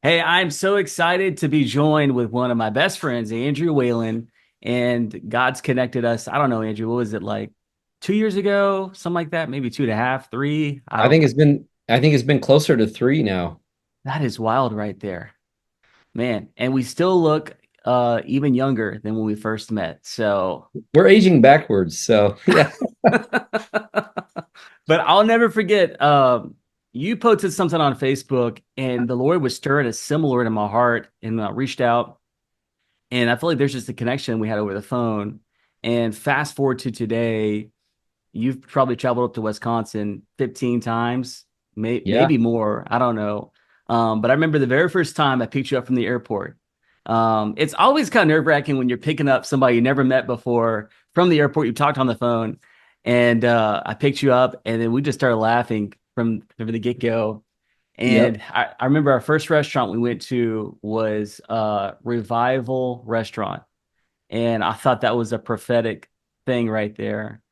Hey, I'm so excited to be joined with one of my best friends, Andrew Whalen, and God's connected us. I don't know, Andrew, what was it like 2 years ago? Something like that, maybe two and a half, three. I I don't, think it's been closer to three now. that is wild right there, man. And we still look even younger than when we first met. So, We're aging backwards, so yeah. but I'll never forget. You posted something on Facebook, and the Lord was stirring a similar in my heart, and I reached out. And I feel like there's just a connection we had over the phone. And fast forward to today, you've probably traveled up to Wisconsin 15 times, Yeah. maybe more. I don't know. But I remember the very first time I picked you up from the airport. It's always kind of nerve wracking when you're picking up somebody you never met before from the airport. You talked on the phone, and I picked you up, and then we just started laughing from the get go. Yep. And I remember our first restaurant we went to was Revival Restaurant. And I thought that was a prophetic thing right there.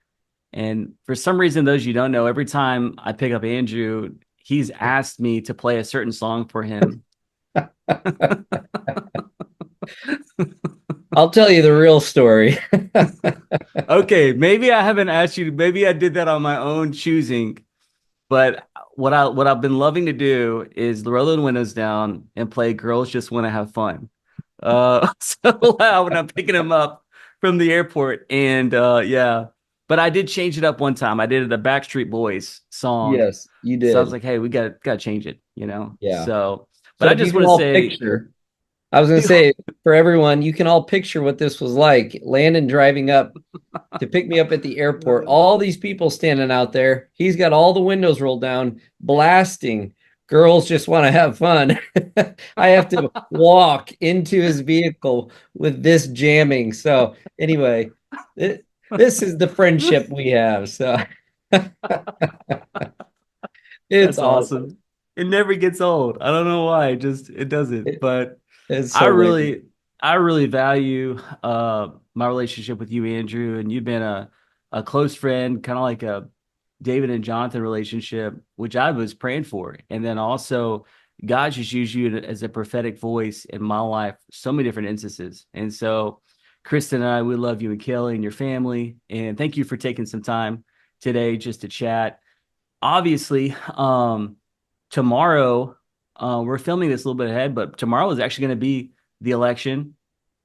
And for some reason, those you don't know, every time I pick up Andrew, he's asked me to play a certain song for him. I'll tell you the real story. Okay, maybe I haven't asked you, maybe I did that on my own choosing, but what I've been loving to do is roll the windows down and play Girls Just Want to Have Fun. So loud when I'm picking him up from the airport. And yeah, but I did change it up one time. I did a Backstreet Boys song. Yes, you So I was did. like, hey, we got to change it, you know? Yeah. So, but So I if you just can want to all say, picture, I was going to say for everyone, you can all picture what this was like. Landon driving up to pick me up at the airport. All these people standing out there. He's got all the windows rolled down, blasting. Girls just want to have fun. I have to walk into his vehicle with this jamming. So anyway, this is the friendship we have. So it's that's awesome. awesome. It never gets old. I don't know why. It just it doesn't. It- But it's I so weird. really I really value my relationship with you, Andrew, and you've been a close friend, kind of like a David and Jonathan relationship, which I was praying for. And then also God just used you as a prophetic voice in my life, so many different instances. And so Kristen and I, we love you and Kelly and your family. And thank you for taking some time today just to chat. Obviously, tomorrow, we're filming this a little bit ahead, but tomorrow is actually going to be the election,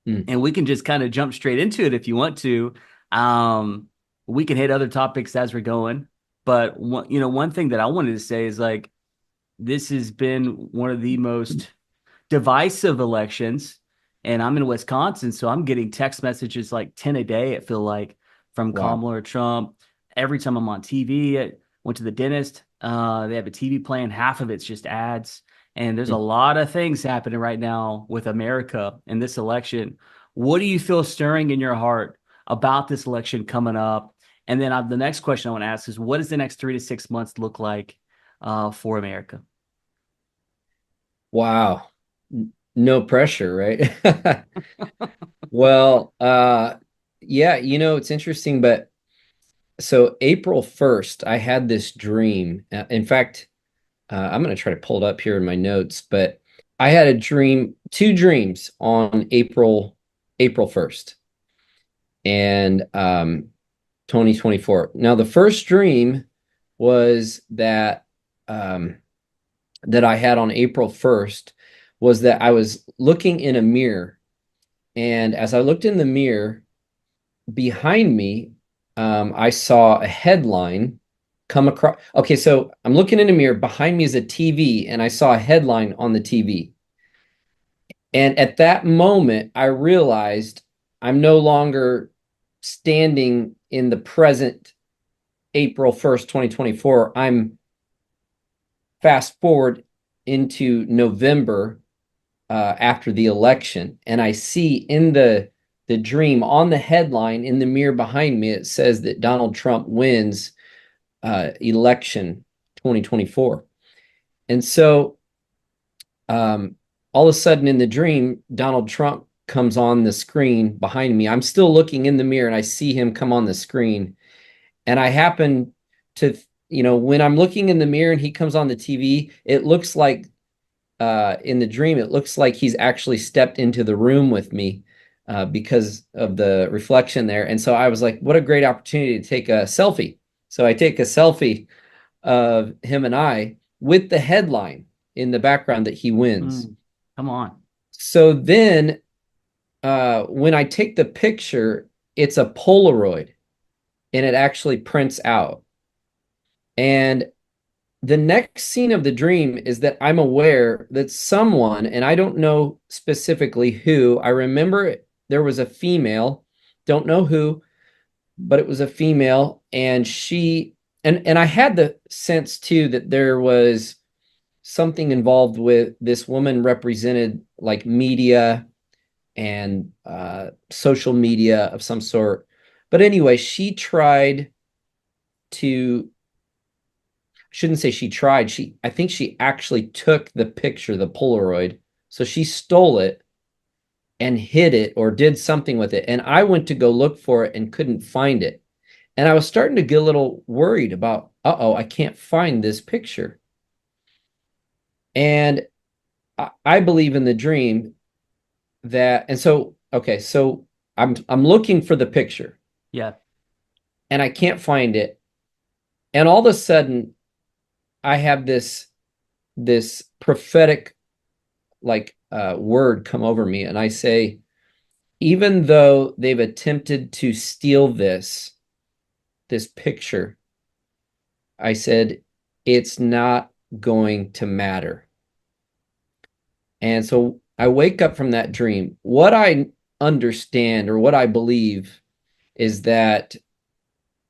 Mm. and we can just kind of jump straight into it if you want to. Um, we can hit other topics as we're going, but one thing that I wanted to say is like this has been one of the most divisive elections, and I'm in Wisconsin, so I'm getting text messages like 10 a day. It feel like from Wow. Kamala or Trump. Every time I'm on TV, I went to the dentist. They have a TV playing. Half of it's just ads, and there's a Mm. lot of things happening right now with America in this election. What do you feel stirring in your heart about this election coming up? And then the next question I want to ask is, what does the next 3 to 6 months look like for America? Wow. No pressure, right? Well, yeah, it's interesting, but so April 1st, I had this dream. In fact, I'm going to try to pull it up here in my notes, but I had a dream, two dreams on April 1st and 2024. Now, the first dream was um, that I had on April 1st was that I was looking in a mirror, and as I looked in the mirror, behind me, I saw a headline come across. Okay, so I'm looking in a mirror. Behind me is a TV, and I saw a headline on the TV. And at that moment, I realized I'm no longer standing in the present April 1st, 2024. I'm fast forward into November after the election, and I see in the dream on the headline in the mirror behind me, it says that Donald Trump wins election 2024. And so um, all of a sudden in the dream, Donald Trump comes on the screen behind me. I'm still looking in the mirror and I see him come on the screen. And I happen to, when I'm looking in the mirror and he comes on the TV, it looks like in the dream, it looks like he's actually stepped into the room with me because of the reflection there. And so I was like, what a great opportunity to take a selfie. So I take a selfie of him and I with the headline in the background that he wins. Mm, come on. So then when I take the picture, it's a Polaroid and it actually prints out. And the next scene of the dream is that I'm aware that someone, and I don't know specifically who, I remember there was a female, don't know who, but it was a female, and and I had the sense too that there was something involved with this woman represented like media and social media of some sort. But anyway, she tried to shouldn't say she tried. I think she actually took the picture, the Polaroid. So she stole it and hid it or did something with it. And I went to go look for it and couldn't find it. And I was starting to get a little worried about, uh-oh, I can't find this picture. And I believe in the dream that, and so, okay, so I'm looking for the picture Yeah. and I can't find it. And all of a sudden, I have this prophetic word come over me, and I say, even though they've attempted to steal this picture, I said, it's not going to matter. And so I wake up from that dream. What I understand or what I believe is that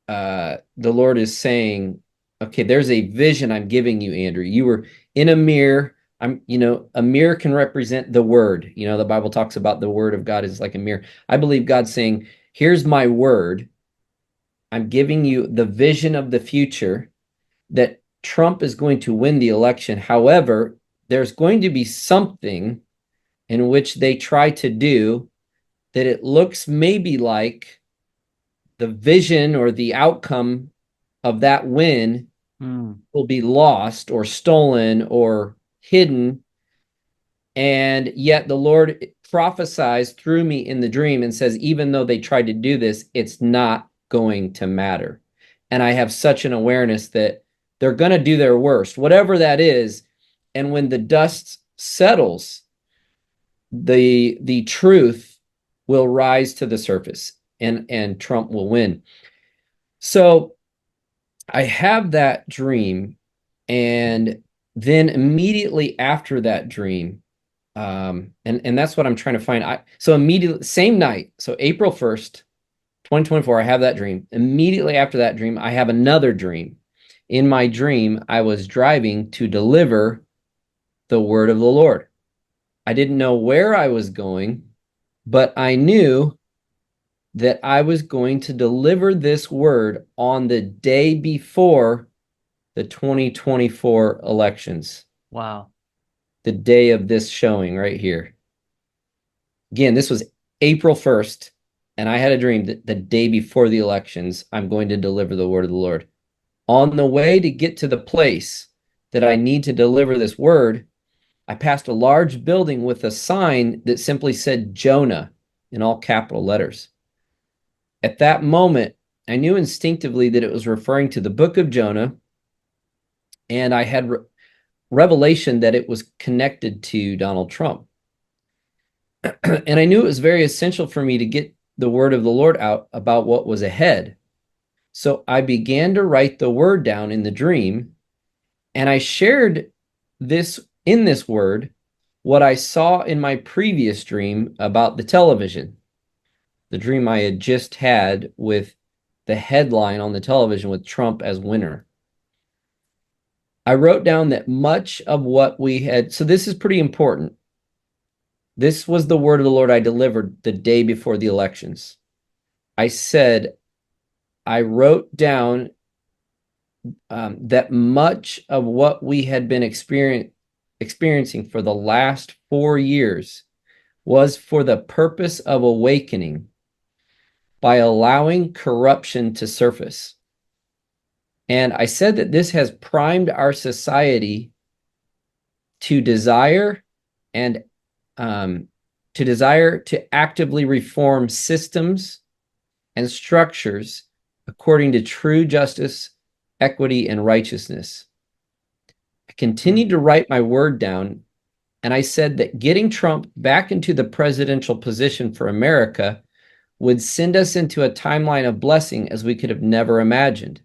the Lord is saying, okay, there's a vision I'm giving you, Andrew. You were in a mirror. A mirror can represent the word. The Bible talks about the word of God is like a mirror. I believe God's saying, here's my word. I'm giving you the vision of the future that Trump is going to win the election. However, there's going to be something in which they try to do that it looks maybe like the vision or the outcome of that win Mm, will be lost or stolen or hidden. And yet the Lord prophesies through me in the dream and says, even though they tried to do this, it's not going to matter. And I have such an awareness that they're going to do their worst, whatever that is. And when the dust settles, the truth will rise to the surface and Trump will win. So I have that dream, and then immediately after that dream, and that's what I'm trying to find. So immediately same night, so April 1st, 2024, I have that dream. Immediately after that dream, I have another dream. In my dream, I was driving to deliver the word of the Lord. I didn't know where I was going, but I knew that I was going to deliver this word on the day before the 2024 elections, wow. the day of this showing right here. Again, this was April 1st, and I had a dream that the day before the elections, I'm going to deliver the word of the Lord. On the way to get to the place that I need to deliver this word, I passed a large building with a sign that simply said Jonah in all capital letters. At that moment, I knew instinctively that it was referring to the book of Jonah, and I had revelation that it was connected to Donald Trump. And I knew it was very essential for me to get the word of the Lord out about what was ahead. So I began to write the word down in the dream, and I shared this in this word what I saw in my previous dream about the television, the dream I had just had with the headline on the television with Trump as winner. I wrote down that much of what we had, so this is pretty important. This was the word of the Lord I delivered the day before the elections. I said, I wrote down that much of what we had been experiencing for the last 4 years was for the purpose of awakening by allowing corruption to surface. And I said that this has primed our society to desire and to desire to actively reform systems and structures according to true justice, equity, and righteousness. I continued to write my word down, and I said that getting Trump back into the presidential position for America would send us into a timeline of blessing as we could have never imagined.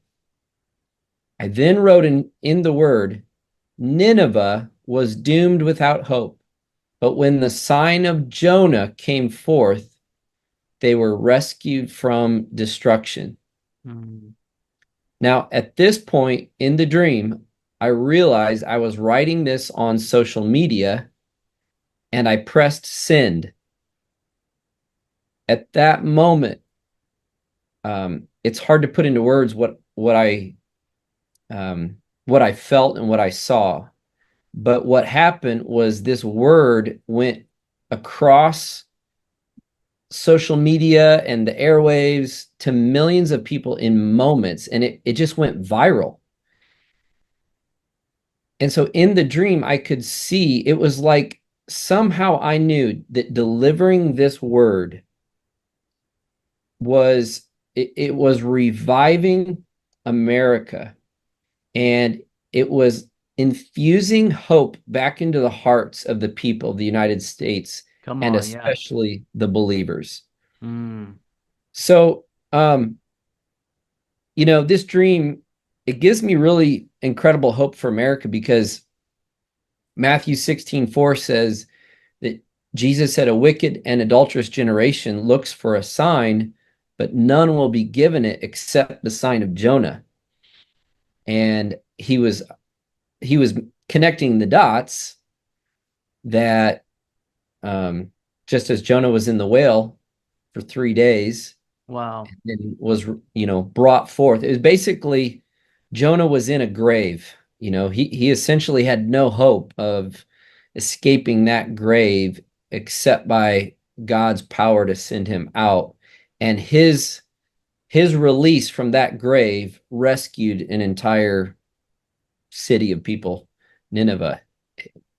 I then wrote in the word, Nineveh was doomed without hope, but when the sign of Jonah came forth, they were rescued from destruction. Mm. Now, at this point in the dream, I realized I was writing this on social media and I pressed send. At that moment, it's hard to put into words what I felt and what I saw. But what happened was this word went across social media and the airwaves to millions of people in moments, and it just went viral. And so in the dream, I could see it was like somehow I knew that delivering this word was it was reviving America, and it was infusing hope back into the hearts of the people of the United States Come and on, yeah. especially the believers. Mm. So, this dream, it gives me really incredible hope for America because Matthew 16:4 says that Jesus said, a wicked and adulterous generation looks for a sign, but none will be given it except the sign of Jonah. And he was connecting the dots that just as Jonah was in the whale for 3 days Wow. and was brought forth. It was basically Jonah was in a grave. He essentially had no hope of escaping that grave except by God's power to send him out. And his release from that grave rescued an entire city of people, Nineveh.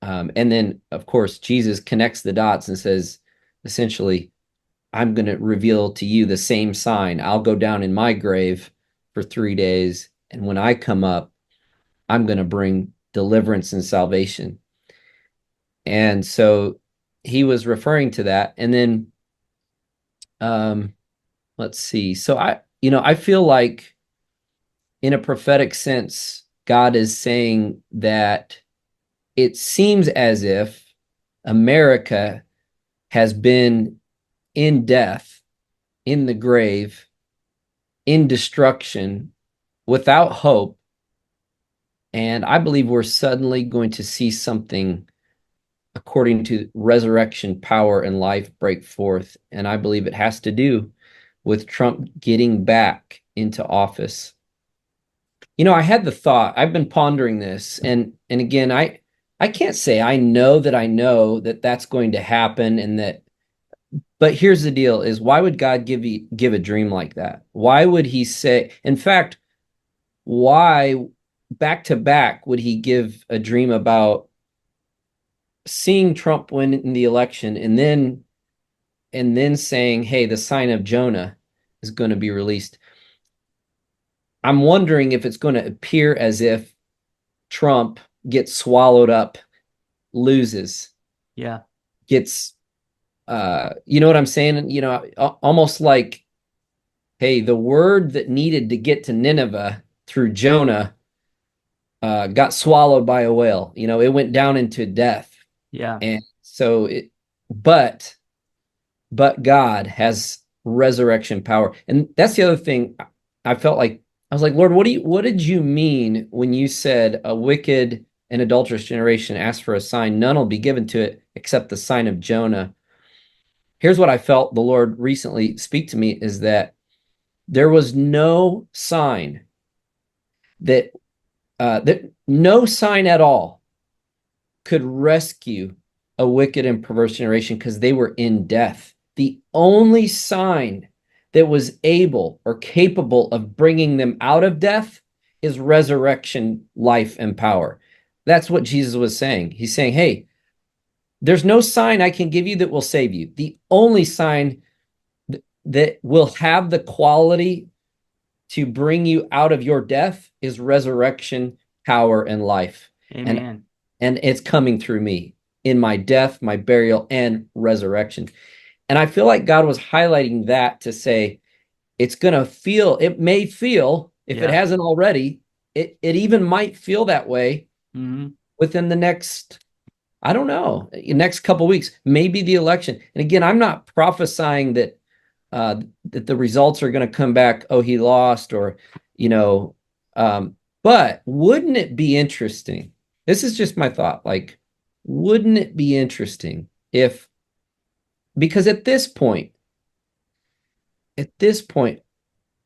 And then, of course, Jesus connects the dots and says, essentially, I'm going to reveal to you the same sign. I'll go down in my grave for 3 days. And when I come up, I'm going to bring deliverance and salvation. And so he was referring to that. And then, um, let's see. So I feel like in a prophetic sense, God is saying that it seems as if America has been in death, in the grave, in destruction, without hope. And I believe we're suddenly going to see something according to resurrection power and life break forth. And I believe it has to do with Trump getting back into office. I had the thought, I've been pondering this, and again, I can't say I know that that's going to happen and that. But here's the deal: is why would God give a dream like that? Why would He say? In fact, why back to back would He give a dream about seeing Trump win in the election and then saying, "Hey, the sign of Jonah is going to be released"? I'm wondering if it's going to appear as if Trump gets swallowed up, loses, Yeah. gets you know what I'm saying? Almost like, hey, the word that needed to get to Nineveh through Jonah got swallowed by a whale. It went down into death. Yeah. And so but God has resurrection power. And that's the other thing I felt like. I was like, Lord, what did you mean when you said a wicked and adulterous generation asked for a sign? None will be given to it except the sign of Jonah. Here's what I felt the Lord recently speak to me is that there was no sign that no sign at all could rescue a wicked and perverse generation because they were in death. The only sign that was able or capable of bringing them out of death is resurrection, life, and power. that's what Jesus was saying. He's saying, hey, there's no sign I can give you that will save you. The only sign that will have the quality to bring you out of your death is resurrection, power, and life. And Amen. and it's coming through me in my death, my burial, and resurrection. And I feel like God was highlighting that to say it may feel, if it Yeah. hasn't already, it even might feel that way Hmm. within the next, I don't know, next couple of weeks, maybe the election. And again, I'm not prophesying that the results are going to come back, oh, he lost, or, you know, but wouldn't it be interesting? This is just my thought. Like, wouldn't it be interesting if, because at this point,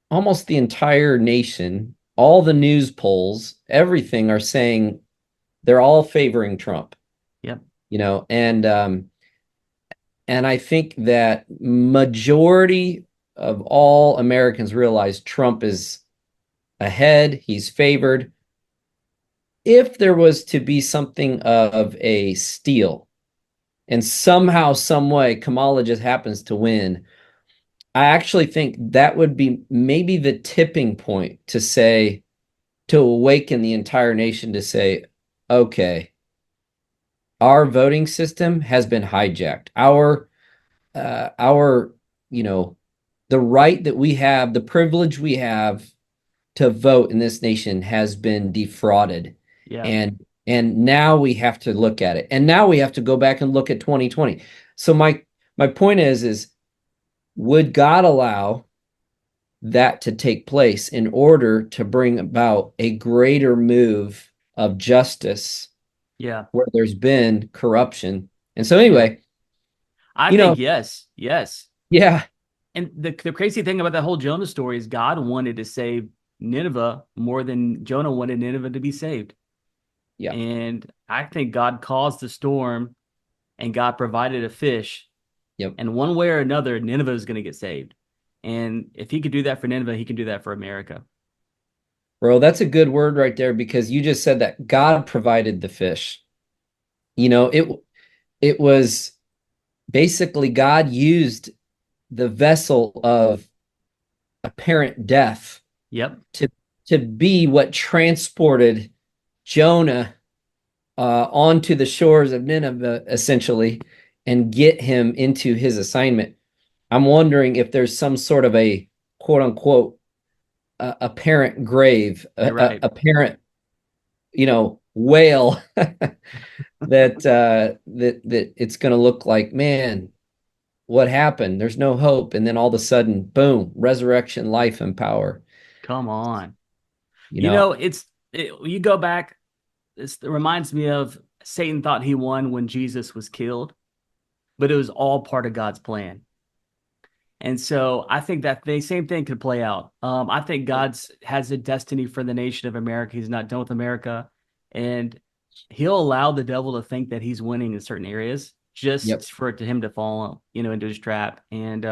almost the entire nation, all the news polls, everything are saying they're all favoring Trump, Yep. and I think that majority of all Americans realize Trump is ahead, he's favored. If there was to be something of a steal, and somehow, some way, Kamala just happens to win, I actually think that would be maybe the tipping point to awaken the entire nation to say, okay, our voting system has been hijacked. Our, you know, the right that we have, the privilege we have to vote in this nation has been defrauded. Yeah. And now we have to look at it. And now we have to go back and look at 2020. So my point is would God allow that to take place in order to bring about a greater move of justice Yeah. where there's been corruption? And so Yeah. anyway, I you know, think yes. Yes. yeah, And the crazy thing about that whole Jonah story is God wanted to save Nineveh more than Jonah wanted Nineveh to be saved. yeah. And I think God caused the storm and God provided a fish. Yep. And one way or another, Nineveh is going to get saved. And if he could do that for Nineveh, he can do that for America. Bro, that's a good word right there because you just said that God provided the fish. You know, it was basically God used the vessel of apparent death Yep. to to be what transported Jonah onto the shores of Nineveh, essentially, and get him into his assignment. I'm wondering if there's some sort of a quote unquote apparent grave, You're right. apparent, whale that it's going to look like, man, what happened? There's no hope. And then all of a sudden, boom, resurrection, life, and power. Come on. You know, You go back, it reminds me of Satan thought he won when Jesus was killed, but it was all part of God's plan. And so I think that the same thing could play out. I think God's has a destiny for the nation of America. He's not done with America, and He'll allow the devil to think that he's winning in certain areas yep. just for it to him to fall, into his trap. And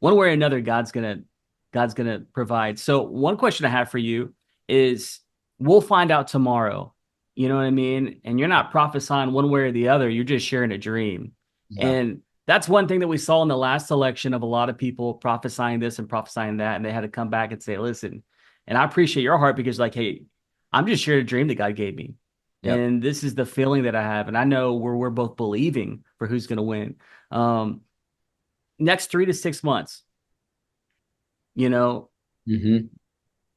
one way or another, God's gonna provide. So one question I have for you is, we'll find out tomorrow. You know what I mean? And you're not prophesying one way or the other. You're just sharing a dream. Yeah. And that's one thing that we saw in the last election of a lot of people prophesying this and prophesying that. And they had to come back and say, listen, and I appreciate your heart because, like, hey, I'm just sharing a dream that God gave me. Yep. And this is the feeling that I have. And I know we're both believing for who's going to win. Um, Next 3 to 6 months, you know, Hmm.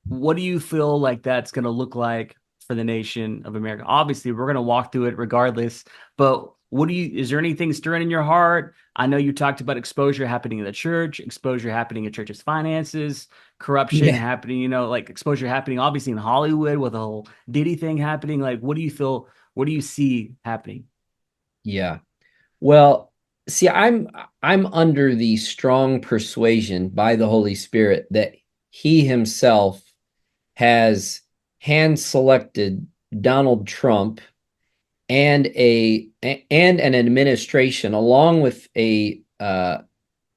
what do you feel like that's going to look like for the nation of America? Obviously, we're going to walk through it regardless, but is there anything stirring in your heart? I know you talked about exposure happening in the church, exposure happening in church's finances, corruption Yeah. happening, like exposure happening obviously in Hollywood with the whole Diddy thing happening. Like, what do you feel? What do you see happening? Yeah. Well, see, I'm under the strong persuasion by the Holy Spirit that He Himself has hand selected Donald Trump and an administration along with a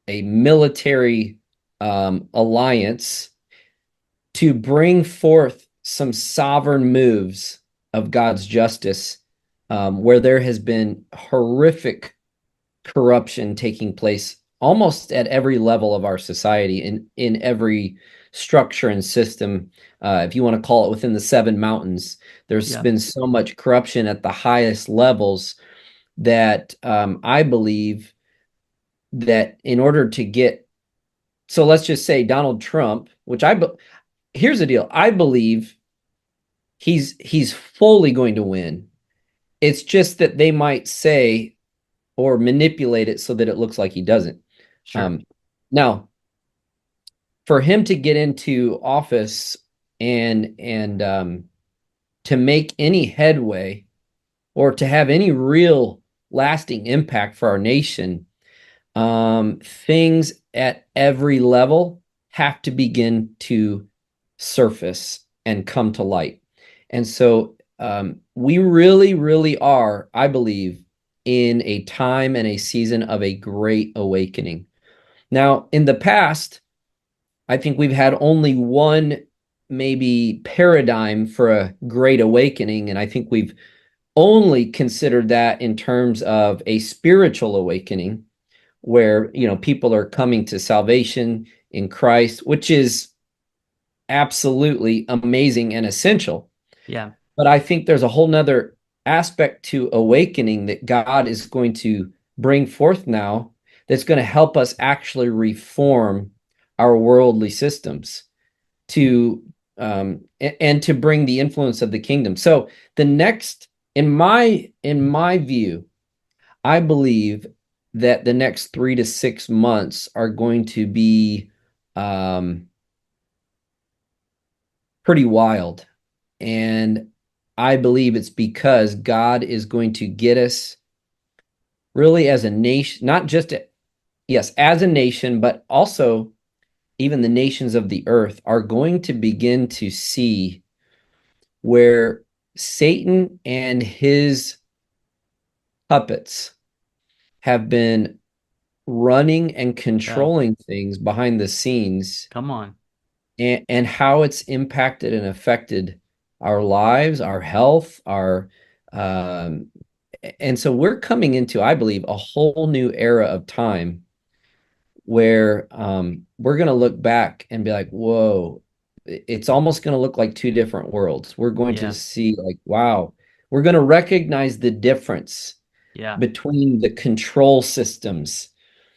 military alliance to bring forth some sovereign moves of God's justice, where there has been horrific corruption taking place almost at every level of our society, in every structure and system. If you want to call it within the seven mountains, there's Yeah. been so much corruption at the highest levels that I believe that in order to get, so let's just say Donald Trump, here's the deal. I believe he's fully going to win. It's just that they might say or manipulate it so that it looks like he doesn't. Sure. Um, Now, for him to get into office and to make any headway or to have any real lasting impact for our nation, things at every level have to begin to surface and come to light. And so we really, really are, I believe, in a time and a season of a great awakening. Now, in the past, I think we've had only one maybe paradigm for a great awakening, and I think we've only considered that in terms of a spiritual awakening where, people are coming to salvation in Christ, which is absolutely amazing and essential. Yeah. But I think there's a whole nother aspect to awakening that God is going to bring forth now that's going to help us actually reform our worldly systems to and to bring the influence of the kingdom. So the next, in my view, I believe that the next 3 to 6 months are going to be um, pretty wild. And I believe it's because God is going to get us really as a nation, not just, yes, as a nation, but also even the nations of the earth are going to begin to see where Satan and his puppets have been running and Yeah. controlling things behind the scenes, Come on. and how it's impacted and affected our lives, our health, our um, and so we're coming into, I believe, a whole new era of time where we're going to look back and be like, whoa, it's almost going to look like two different worlds. We're going to Yeah. see, like, wow, we're going to recognize the difference Yeah. between the control systems.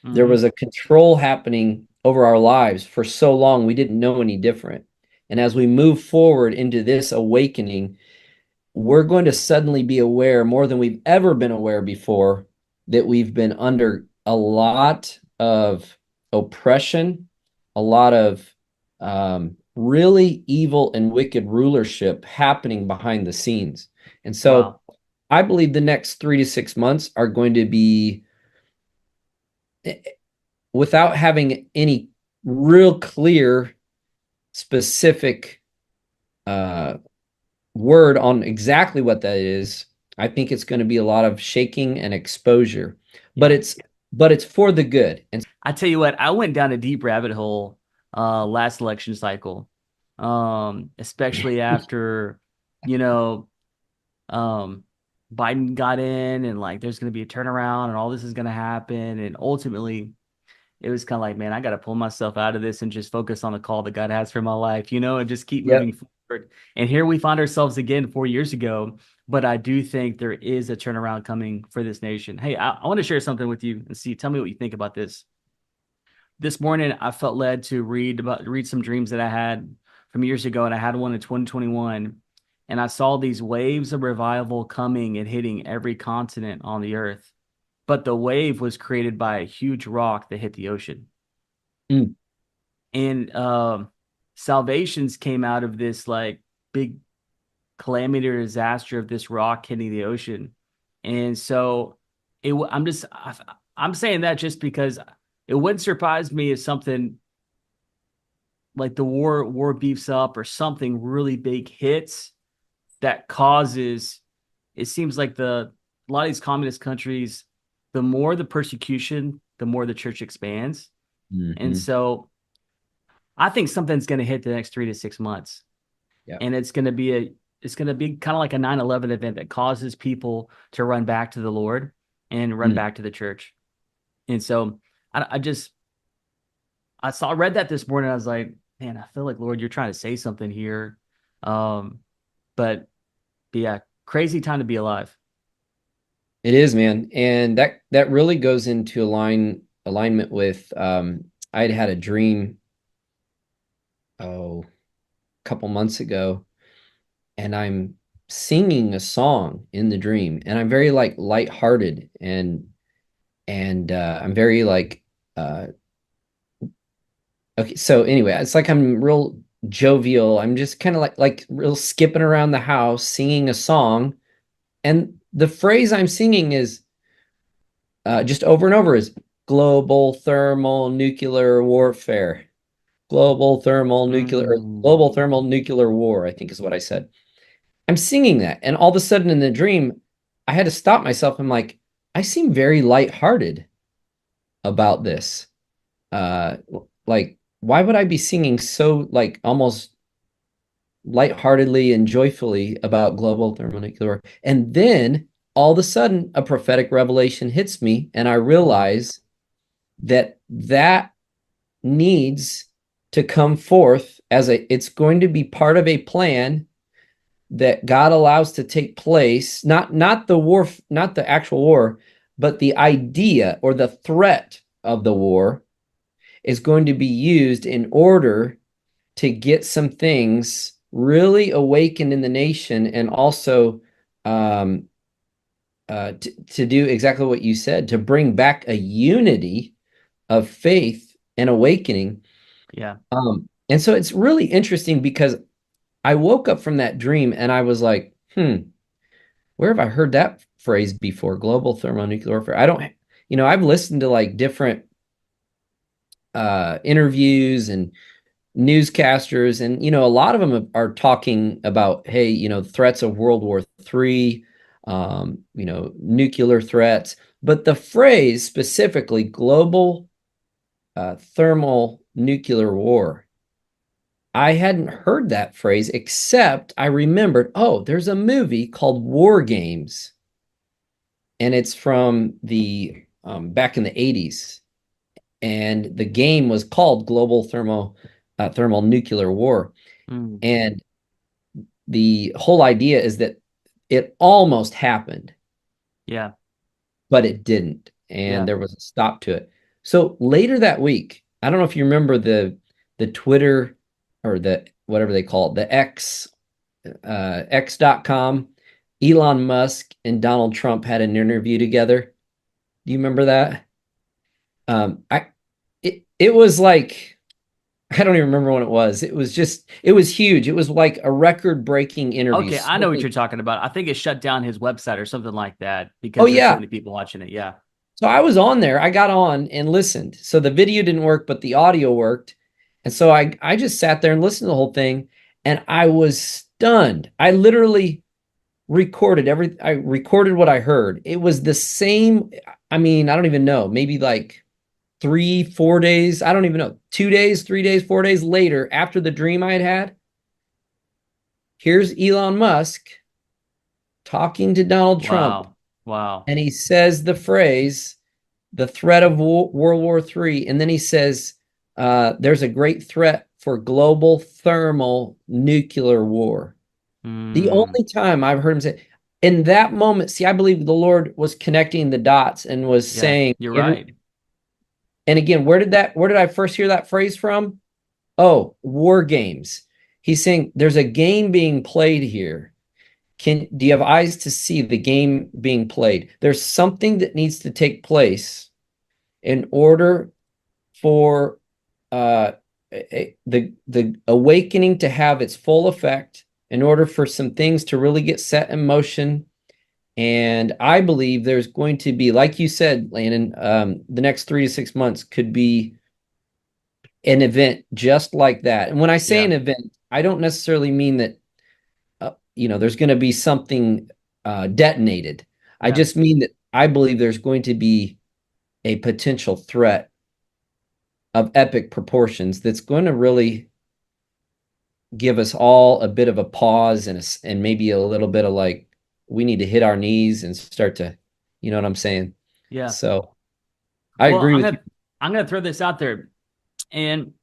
There Hmm. was a control happening over our lives for so long, we didn't know any different. And as we move forward into this awakening, we're going to suddenly be aware more than we've ever been aware before that we've been under a lot of oppression, a lot of really evil and wicked rulership happening behind the scenes. And so Wow. I believe the next 3 to 6 months are going to be, without having any real clear, specific uh, word on exactly what that is, I think it's going to be a lot of shaking and exposure, but Yeah. it's for the good. And I tell you what, I went down a deep rabbit hole last election cycle. Especially after, you know, um Biden got in and like there's gonna be a turnaround and all this is gonna happen. And ultimately it was kind of like, man, I got to pull myself out of this and just focus on the call that God has for my life, and just keep moving yep. forward. And here we find ourselves again 4 years ago. But I do think there is a turnaround coming for this nation. Hey, I want to share something with you and see, tell me what you think about this. This morning, I felt led to read some dreams that I had from years ago, and I had one in 2021. And I saw these waves of revival coming and hitting every continent on the earth. But the wave was created by a huge rock that hit the ocean. Mm, And salvations came out of this like big calamity or disaster of this rock hitting the ocean. And so I'm saying that just because it wouldn't surprise me if something like the war beefs up or something really big hits that causes, it seems like a lot of these communist countries, the more the persecution, the more the church expands. And mhm. so I think something's going to hit the next 3 to 6 months, Yeah. and it's going to be a it's going to be kind of like a 9/11 event that causes people to run back to the Lord and run Mm. back to the church. And so I just I read that this morning. I was like, man, I feel like Lord, you're trying to say something here. Um, but yeah, crazy time to be alive. It is, man. And that really goes into alignment with I'd had a dream a couple months ago, and I'm singing a song in the dream, and I'm very like lighthearted, and I'm very like okay, so anyway, it's like I'm real jovial. I'm just kind of like real skipping around the house singing a song, and the phrase I'm singing is just over and over is global thermal nuclear warfare. Mm, Global thermal nuclear war, I think is what I said. I'm singing that, and all of a sudden in the dream, I had to stop myself. I'm like, I seem very lighthearted about this. Uh, like, why would I be singing so like almost lightheartedly and joyfully about global thermonuclear? And then all of a sudden, a prophetic revelation hits me, and I mm, realize that needs to come forth as it's going to be part of a plan that God allows to take place, not the war, not the actual war, but the idea or the threat of the war is going to be used in order to get some things really awakened in the nation, and also um, to do exactly what you said, to bring back a unity of faith and awakening. yeah. And so it's really interesting because I woke up from that dream and I was like, where have I heard that phrase before? Global thermonuclear warfare. I don't, I've listened to like different interviews and newscasters, and a lot of them are talking about, hey, threats of World War III, nuclear threats. But the phrase specifically, global thermal nuclear war, I hadn't heard that phrase, except I remembered, oh, there's a movie called War Games, and it's from the back in the 80s, and the game was called Global Thermal Nuclear War. Mm, And the whole idea is that it almost happened, yeah. but it didn't, and Yeah. there was a stop to it. So later that week, I don't know if you remember the Twitter, or the whatever they call it, the X.com. Elon Musk and Donald Trump had an interview together. Do you remember that? I it was like, I don't even remember when it was. It was huge. It was like a record-breaking interview. Okay, I know what you're talking about. I think it shut down his website or something like that Oh because there's so yeah. many people watching it. Yeah. So I was on there. I got on and listened. So the video didn't work, but the audio worked. And so I just sat there and listened to the whole thing, and I was stunned. I literally I recorded what I heard. It was the same. I mean, I don't even know, maybe like 3, 4 days. I don't even know. 2 days, 3 days, 4 days later, after the dream I had had, here's Elon Musk talking to Donald Trump, Wow. Wow. and he says the phrase, the threat of World War III. And then he says, there's a great threat for global thermal nuclear war. The Mm, only time I've heard him say, in that moment, see, I believe the Lord was connecting the dots and was yeah, saying, you're right. and again, where did I first hear that phrase from? Oh, war games. He's saying there's a game being played here. Do you have eyes to see the game being played? There's something that needs to take place in order for the awakening to have its full effect, in order for some things to really get set in motion. And I believe there's going to be, like you said, Landon, the next 3 to 6 months could be an event just like that. And when I say Yeah. an event, I don't necessarily mean that there's going to be something detonated. I Yeah. just mean that I believe there's going to be a potential threat of epic proportions that's going to really give us all a bit of a pause and maybe a little bit of like we need to hit our knees and start to, you know what I'm saying? Yeah. So I Well, agree with you. I'm gonna throw this out there, and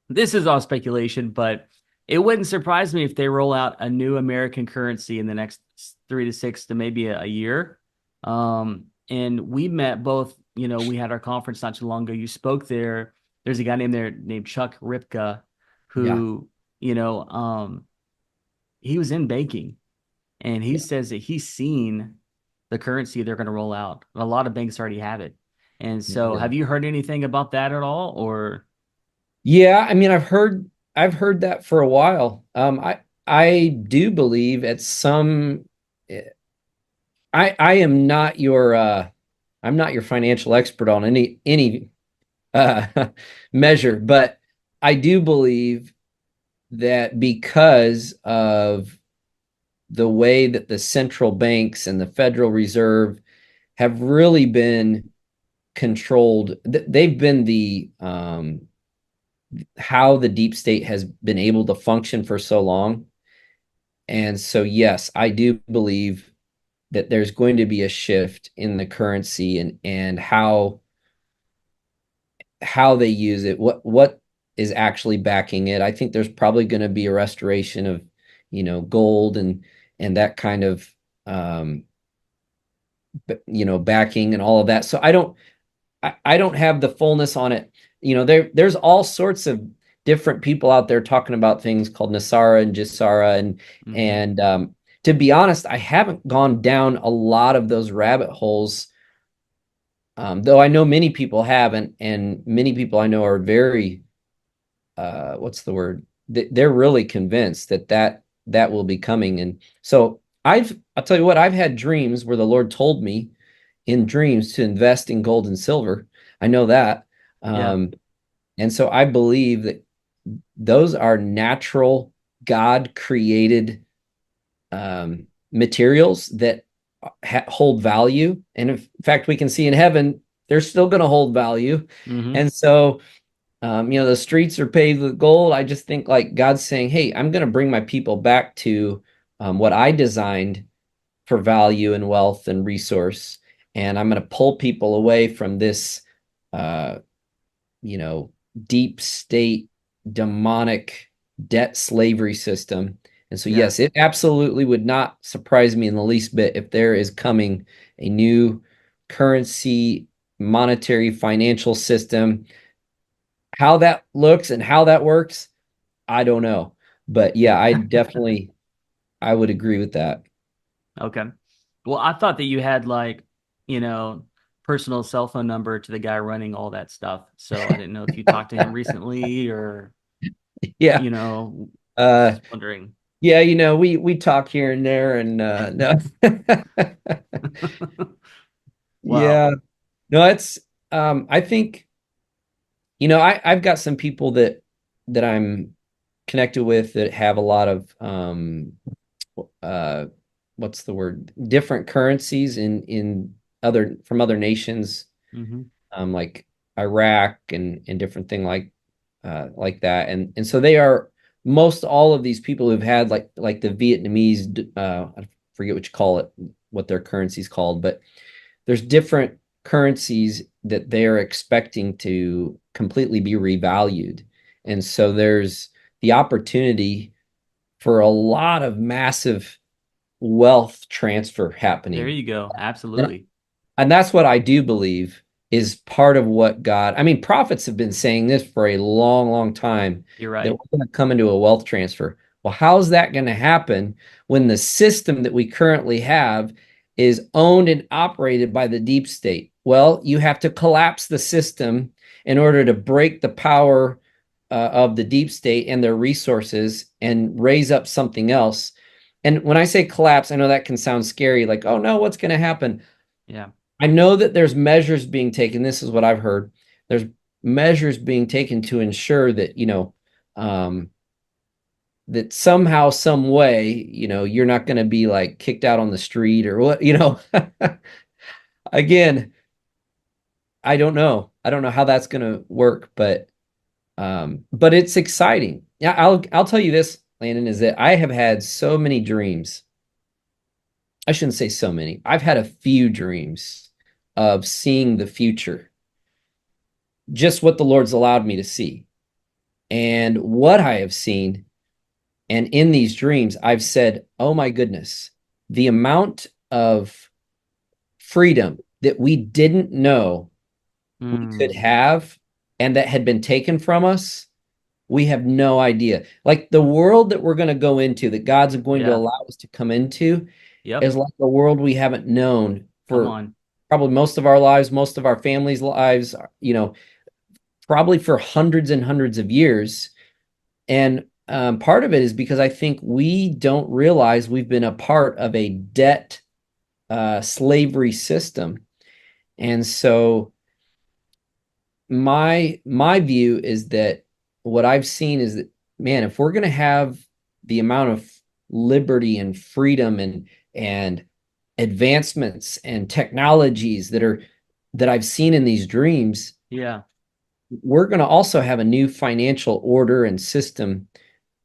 this is all speculation, but it wouldn't surprise me if they roll out a new American currency in the next 3 to 6 to maybe a year. And we met both, we had our conference not too long ago. You spoke there. There's a guy named Chuck Ripka, Yeah, who, you know, he was in banking, and he yeah, says that he's seen the currency they're going to roll out. A lot of banks already have it. And so, yeah. have you heard anything about that at all? Or, Yeah, I mean, I've heard that for a while. I do believe at some I am not your I'm not your financial expert on any uh measure, but I do believe that because of the way that the central banks and the Federal Reserve have really been controlled, they've been the how the deep state has been able to function for so long. And so, yes, I do believe that there's going to be a shift in the currency and how they use it, what is actually backing it. I think there's probably going to be a restoration of, gold and that kind of um, backing and all of that. So I don't have the fullness on it. There's all sorts of different people out there talking about things called Nasara and Jisara mhm. and to be honest, I haven't gone down a lot of those rabbit holes. Though I know many people haven't, and many people I know are very what's the word? They're really convinced that will be coming. And so I'll tell you what, I've had dreams where the Lord told me in dreams to invest in gold and silver. I know that. Yeah, Um, and so I believe that those are natural, God created materials that hold value. And in fact, we can see in heaven, they're still going to hold value. hmm, And so, the streets are paved with gold. I just think like God's saying, hey, I'm going to bring my people back to what I designed for value and wealth and resource. And I'm going to pull people away from this, uh, you know, deep state, demonic debt slavery system. And so, yeah. yes, it absolutely would not surprise me in the least bit if there is coming a new currency, monetary, financial system. How that looks and how that works, I don't know. But yeah, I would agree with that. Okay. Well, I thought that you had like, you know, personal cell phone number to the guy running all that stuff. So I didn't know if you talked to him recently or, Yeah. Uh just wondering. yeah, we talk here and there and no. Wow. Yeah. No, it's I think I've got some people that I'm connected with that have a lot of uh what's the word? Different currencies in other from other nations, Hmm. like Iraq and different thing like that. And so they are most all of these people who've had like the Vietnamese I forget what you call it, what their currency's called, but there's different currencies that they're expecting to completely be revalued. And so there's the opportunity for a lot of massive wealth transfer There happening. you go. And Absolutely. and that's what I do believe is part of what God, I mean, prophets have been saying this for a long, long time You're that right. we're going to come into a wealth transfer. Well, how's that going to happen when the system that we currently have is owned and operated by the deep state? Well, you have to collapse the system in order to break the power of the deep state and their resources and raise up something else. And when I say collapse, I know that can sound scary, like, oh no, what's going to happen? Yeah. I know that there's measures being taken. This is what I've heard. There's measures being taken to ensure that, um, that somehow, some way, you're not going to be like kicked out on the street or what. Again, I don't know. I don't know how that's going to work, but it's exciting. Yeah, I'll tell you this. Landon, is that I have had so many dreams. I shouldn't say so many. I've had a few dreams of seeing the future, just what the Lord's allowed me to see. And what I have seen, and in these dreams, I've said, oh my goodness, the amount of freedom that we didn't know we could Mm, have and that had been taken from us, we have no idea. Like the world that we're going to go into, that God's going to yeah. allow us to come into, Yep. is like a world we haven't known Come for on. probably most of our lives, most of our families' lives, probably for hundreds and hundreds of years. And part of it is because I think we don't realize we've been a part of a debt slavery system. And so my view is that what I've seen is that, man, if we're going to have the amount of liberty and freedom and advancements and technologies that I've seen in these dreams, Yeah. we're going to also have a new financial order and system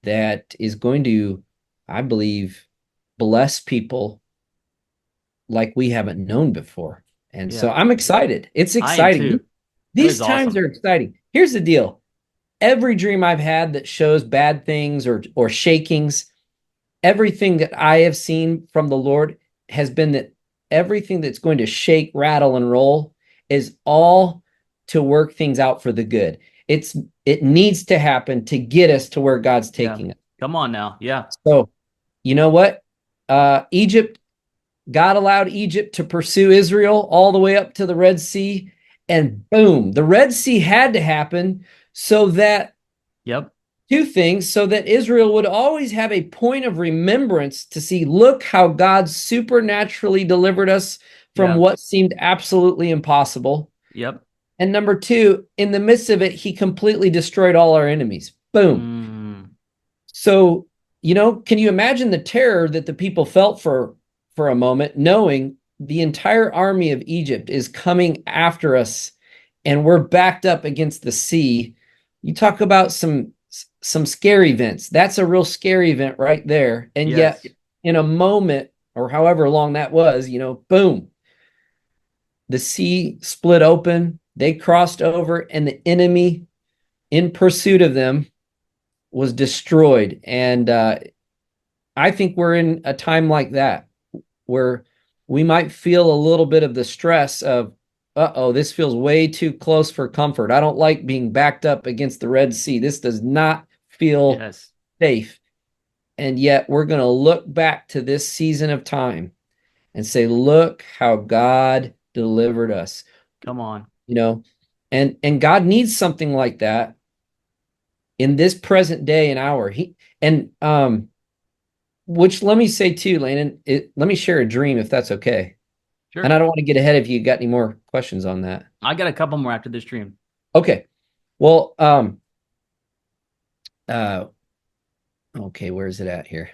that is going to, I believe, bless people like we haven't known before. And so Yeah. I'm excited. It's I am exciting. too. That These is times awesome. are exciting. Here's the deal. Every dream I've had that shows bad things or shakings, everything that I have seen from the Lord has been that everything that's going to shake, rattle, and roll is all to work things out for the good. It needs to happen to get us to where God's Yeah. taking us. Come on now. Yeah. So, you know what? Egypt, God allowed Egypt to pursue Israel all the way up to the Red Sea, and boom, the Red Sea had to happen so that Yep. two things, so that Israel would always have a point of remembrance to see, look how God supernaturally delivered us from Yeah. what seemed absolutely impossible. Yep. And number two, in the midst of it, he completely destroyed all our enemies. Boom. Mm, So, can you imagine the terror that the people felt for a moment, knowing the entire army of Egypt is coming after us and we're backed up against the sea? You talk about some scary events. That's a real scary event right there. And yet, yes. in a moment or however long that was, boom, the sea split open. They crossed over, and the enemy in pursuit of them was destroyed. And I think we're in a time like that where we might feel a little bit of the stress of, uh-oh, this feels way too close for comfort. I don't like being backed up against the Red Sea. This does not feel Yes. safe. And yet we're going to look back to this season of time and say, look how God delivered us, Come on. you know, and God needs something like that in this present day and hour. Which let me say too, Landon, let me share a dream if that's okay. And Sure. I don't want to get ahead of you. Got any more questions on that? I got a couple more after this stream. Okay. Well, uh, okay, where is it at here?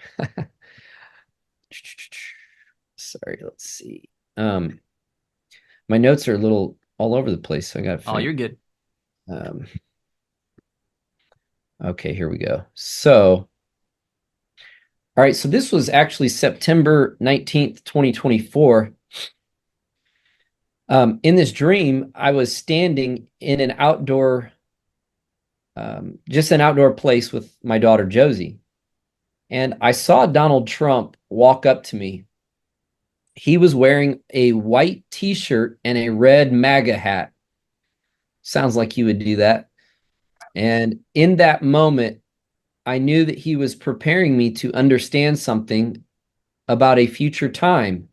Sorry, let's see. My notes are a little all over the place, so I gotta Oh, find. you're good. Um, okay, here we go. So, all right, so this was actually September 19th, 2024. In this dream, I was standing in an just an outdoor place with my daughter Josie, and I saw Donald Trump walk up to me. He was wearing a white t-shirt and a red MAGA hat. Sounds like he would do that. And in that moment, I knew that he was preparing me to understand something about a future time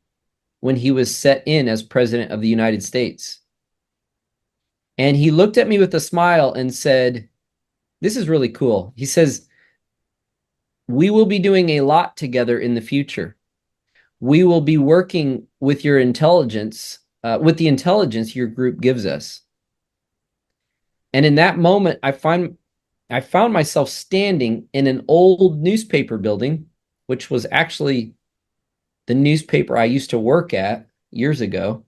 when he was set in as president of the United States. And he looked at me with a smile and said, this is really cool. He says, we will be doing a lot together in the future. We will be working with your intelligence, with the intelligence your group gives us. And in that moment, I found myself standing in an old newspaper building, which was actually the newspaper I used to work at years ago.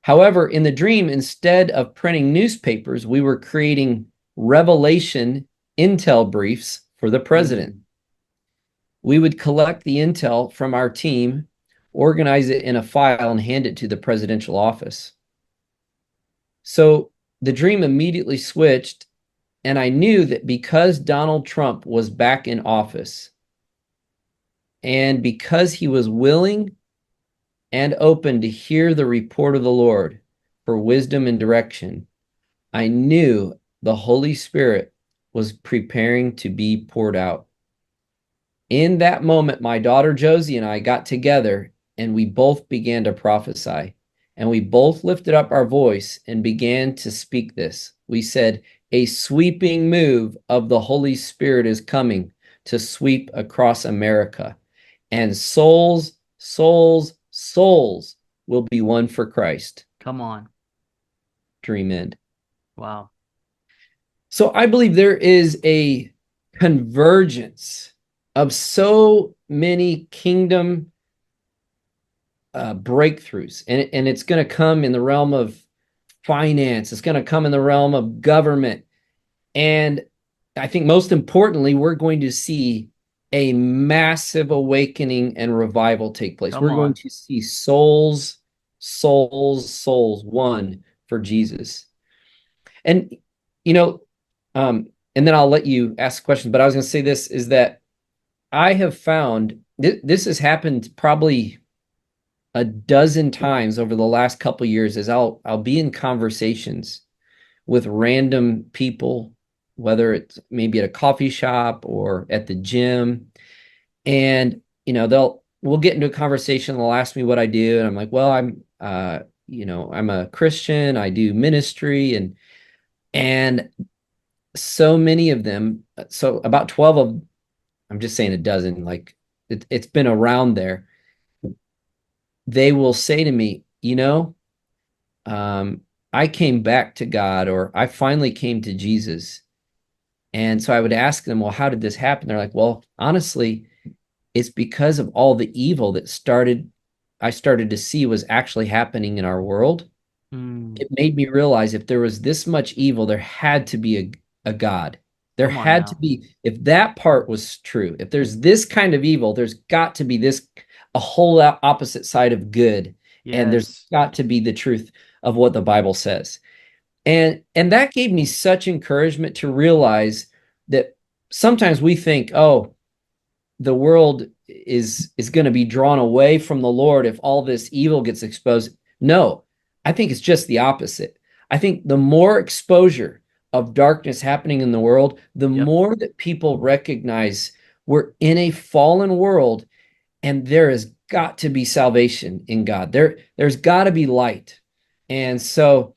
However, in the dream, instead of printing newspapers, we were creating revelation intel briefs for the president. Mm. We would collect the intel from our team, organize it in a file, and hand it to the presidential office. So the dream immediately switched, and I knew that because Donald Trump was back in office and because he was willing and open to hear the report of the Lord for wisdom and direction, I knew the Holy Spirit was preparing to be poured out. In that moment, my daughter Josie and I got together and we both began to prophesy. And we both lifted up our voice and began to speak this. We said, a sweeping move of the Holy Spirit is coming to sweep across America. And souls, souls, souls will be won for Christ. Come on. Dream end. Wow. So I believe there is a convergence of so many kingdom breakthroughs, and it's going to come in the realm of finance. It's going to come in the realm of government, and I think most importantly, we're going to see a massive awakening and revival take place. Come We're going on. to see souls, souls, souls won for Jesus. And you know, and then I'll let you ask questions. But I was going to say this is that I have found this has happened probably a dozen times over the last couple of years. As I'll be in conversations with random people, whether it's maybe at a coffee shop or at the gym, and we'll get into a conversation. They'll ask me what I do, and I'm like, well, I'm a Christian. I do ministry, and so many of them, so about 12 of, I'm just saying a dozen, like it's been around there. They will say to me, I came back to God, or I finally came to Jesus. And so I would ask them, well, how did this happen? They're like, well, honestly, it's because of all the evil that I started to see was actually happening in our world. Mm. It made me realize if there was this much evil, there had to be a God. There Come on had to now. be, if that part was true, if there's this kind of evil, there's got to be a whole opposite side of good. And there's Yes. got to be the truth of what the Bible says. And that gave me such encouragement to realize that sometimes we think, oh, the world is going to be drawn away from the Lord if all this evil gets exposed. No, I think it's just the opposite. I think the more exposure of darkness happening in the world, the Yep. more that people recognize we're in a fallen world and there has got to be salvation in God. There's got to be light. And so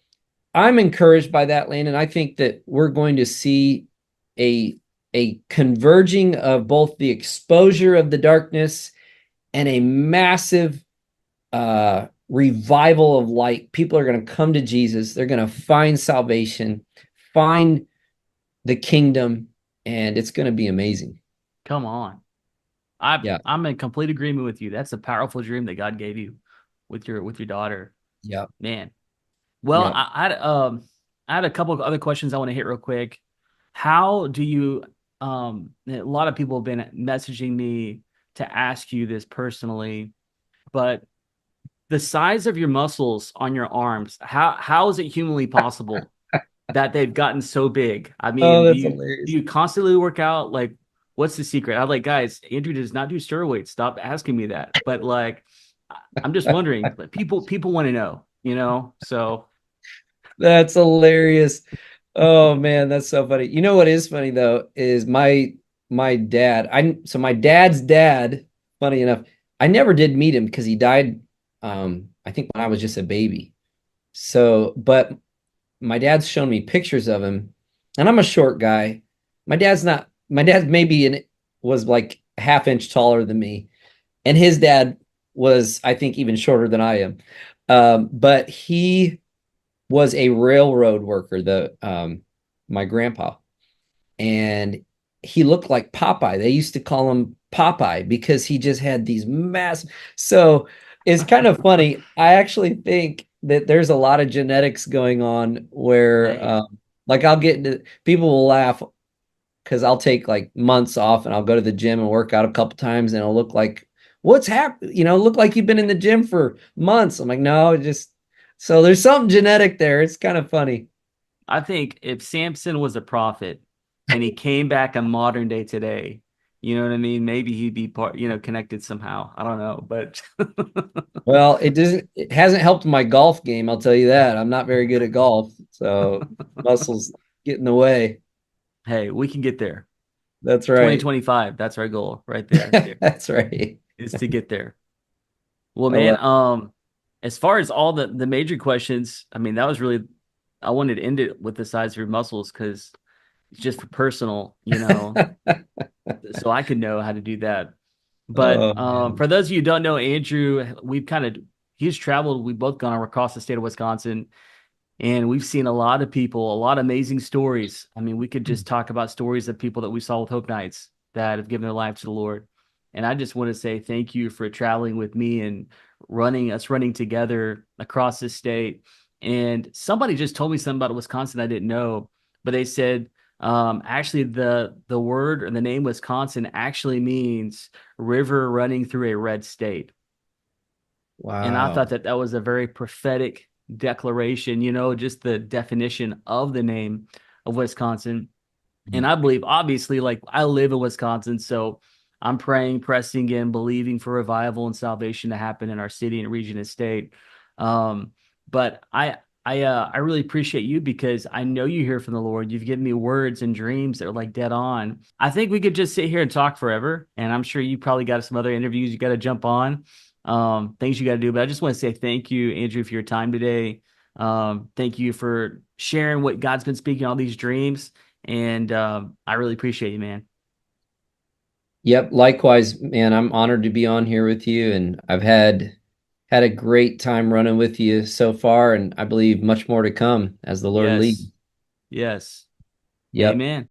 I'm encouraged by that, Landon. I think that we're going to see a a converging of both the exposure of the darkness and a massive revival of light. People are going to come to Jesus. They're going to find salvation, find the kingdom, and it's going to be amazing. Come on. I Yeah, I'm in complete agreement with you. That's a powerful dream that God gave you with your daughter. yeah, Man. Well, yeah. I had a couple of other questions I want to hit real quick. How do you a lot of people have been messaging me to ask you this personally, but the size of your muscles on your arms, how is it humanly possible that they've gotten so big? I Oh, mean, that's do hilarious. you constantly work out? Like, what's the secret? I'm like, guys, Andrew does not do steroids. Stop asking me that. But like, I'm just wondering. Like, people want to know, So That's hilarious. Oh man, that's so funny. You know what is funny though is my dad. My dad's dad, funny enough, I never did meet him because he died I think when I was just a baby. So, but my dad's shown me pictures of him, and I'm a short guy. My dad maybe was like a half inch taller than me, and his dad was, I think, even shorter than I am. But he was a railroad worker, the my grandpa, and he looked like Popeye. They used to call him Popeye because he just had these massive. So it's kind of funny. I actually think that there's a lot of genetics going on where, dang, like, I'll get into people will laugh. because I'll take like months off and I'll go to the gym and work out a couple times and it'll look like what's happened, look like you've been in the gym for months. I'm like, no, it just so there's something genetic there. It's kind of funny. I think if Samson was a prophet and he came back in modern day today, you know what I mean? Maybe he'd be part, connected somehow. I don't know, but Well, it hasn't helped my golf game, I'll tell you that. I'm not very good at golf, so muscles get in the way. hey, we can get there. That's right. 2025, that's our goal right there, That's right. is to get there. Well, I love man, as far as all the major questions, I mean, that was really I wanted to end it with the size of your muscles because it's just for personal, so I could know how to do that. But Oh man. for those of you who don't know Andrew, he's traveled. We've both gone across the state of Wisconsin, and we've seen a lot of people, a lot of amazing stories. I mean, we could just talk about stories of people that we saw with Hope Nights that have given their life to the Lord. And I just want to say thank you for traveling with me and running together across this state. And somebody just told me something about Wisconsin I didn't know, but they said actually the word or the name Wisconsin actually means river running through a red state. And I thought Wow. that that was a very prophetic declaration, just the definition of the name of Wisconsin. And I believe, obviously, like I live in Wisconsin, so I'm praying, pressing in, believing for revival and salvation to happen in our city and region and state. Um, but I really appreciate you because I know you hear from the Lord. You've given me words and dreams that are like dead on. I think we could just sit here and talk forever, and I'm sure you probably got some other interviews you got to jump on, things you got to do. But I just want to say thank you, Andrew, for your time today. Thank you for sharing what God's been speaking, all these dreams. And I really appreciate you, man. Yep, likewise, man. I'm honored to be on here with you, and I've had a great time running with you so far, and I believe much more to come as the Lord leads. Yes. Yes. Yep. Amen.